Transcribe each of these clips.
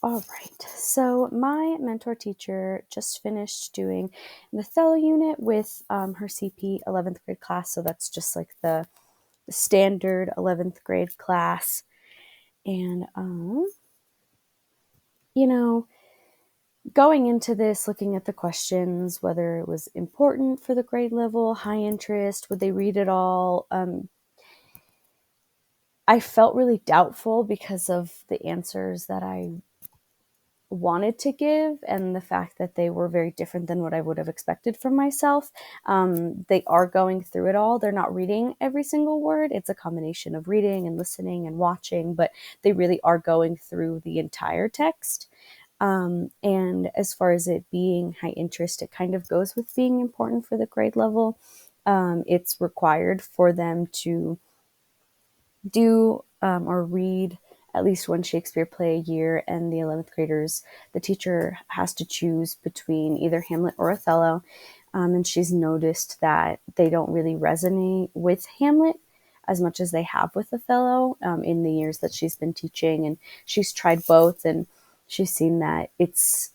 All right. So my mentor teacher just finished doing an Othello unit with her CP 11th grade class. So that's just like the standard 11th grade class. And, you know, going into this, looking at the questions, whether it was important for the grade level, high interest, would they read it all? I felt really doubtful because of the answers that I wanted to give and the fact that they were very different than what I would have expected from myself. They are going through it all. They're not reading every single word. It's a combination of reading and listening and watching, but they really are going through the entire text. And as far as it being high interest, it kind of goes with being important for the grade level. It's required for them to do or read at least one Shakespeare play a year, and the 11th graders, the teacher has to choose between either Hamlet or Othello. And she's noticed that they don't really resonate with Hamlet as much as they have with Othello in the years that she's been teaching. And she's tried both, and she's seen that it's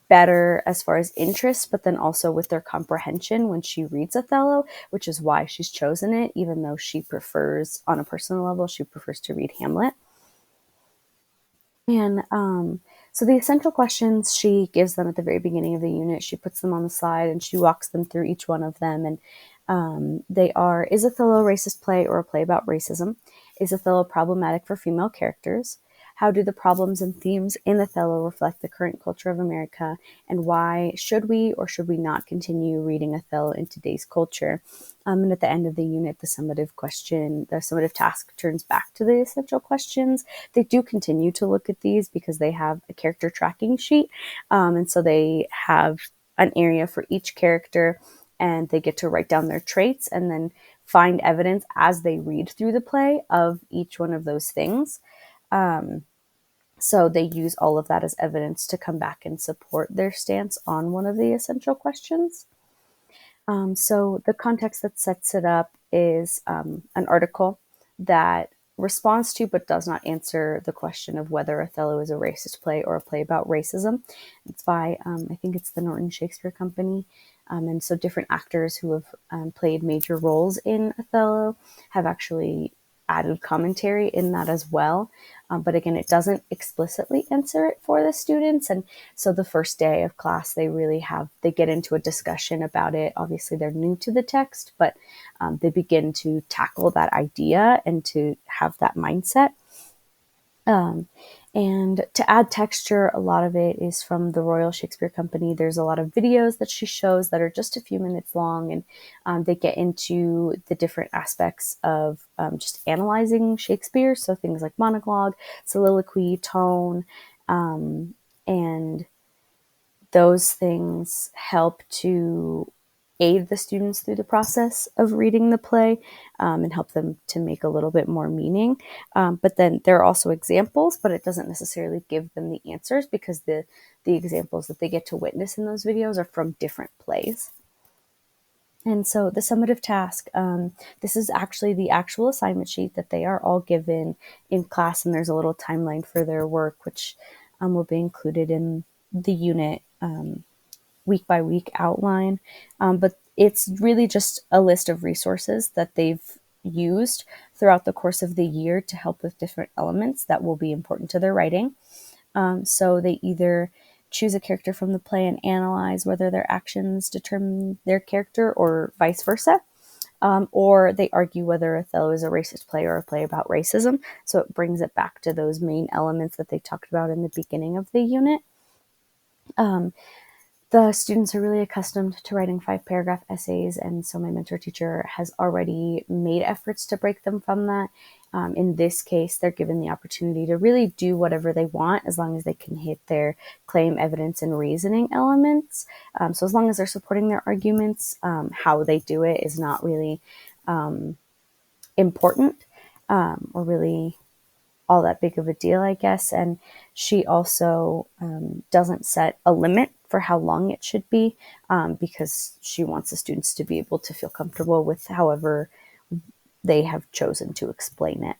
better as far as interest, but then also with their comprehension when she reads Othello, which is why she's chosen it, even though she prefers, on a personal level, she prefers to read Hamlet. And so the essential questions she gives them at the very beginning of the unit, she puts them on the slide and she walks them through each one of them. And they are: is Othello a racist play or a play about racism? Is Othello problematic for female characters? How do the problems and themes in Othello reflect the current culture of America? And why should we or should we not continue reading Othello in today's culture? And at the end of the unit, the summative task turns back to the essential questions. They do continue to look at these because they have a character tracking sheet. And so they have an area for each character, and they get to write down their traits and then find evidence as they read through the play of each one of those things. So they use all of that as evidence to come back and support their stance on one of the essential questions. So the context that sets it up is an article that responds to but does not answer the question of whether Othello is a racist play or a play about racism. It's by, I think it's the Norton Shakespeare Company. And so different actors who have played major roles in Othello have actually added commentary in that as well. But again, it doesn't explicitly answer it for the students. And so the first day of class, they get into a discussion about it. Obviously, they're new to the text, but they begin to tackle that idea and to have that mindset. Um, and to add texture, a lot of it is from the Royal Shakespeare Company. There's a lot of videos that she shows that are just a few minutes long, and they get into the different aspects of just analyzing Shakespeare. So things like monologue, soliloquy, tone, and those things help to aid the students through the process of reading the play and help them to make a little bit more meaning. But then there are also examples, but it doesn't necessarily give them the answers because the examples that they get to witness in those videos are from different plays. And so the summative task, this is actually the actual assignment sheet that they are all given in class, and there's a little timeline for their work, which will be included in the unit week by week outline. But it's really just a list of resources that they've used throughout the course of the year to help with different elements that will be important to their writing. So they either choose a character from the play and analyze whether their actions determine their character or vice versa. Or they argue whether Othello is a racist play or a play about racism. So it brings it back to those main elements that they talked about in the beginning of the unit. The students are really accustomed to writing 5-paragraph essays, and so my mentor teacher has already made efforts to break them from that. In this case, they're given the opportunity to really do whatever they want as long as they can hit their claim, evidence, and reasoning elements. So as long as they're supporting their arguments, how they do it is not really important or really all that big of a deal, I guess. And she also doesn't set a limit for how long it should be because she wants the students to be able to feel comfortable with however they have chosen to explain it.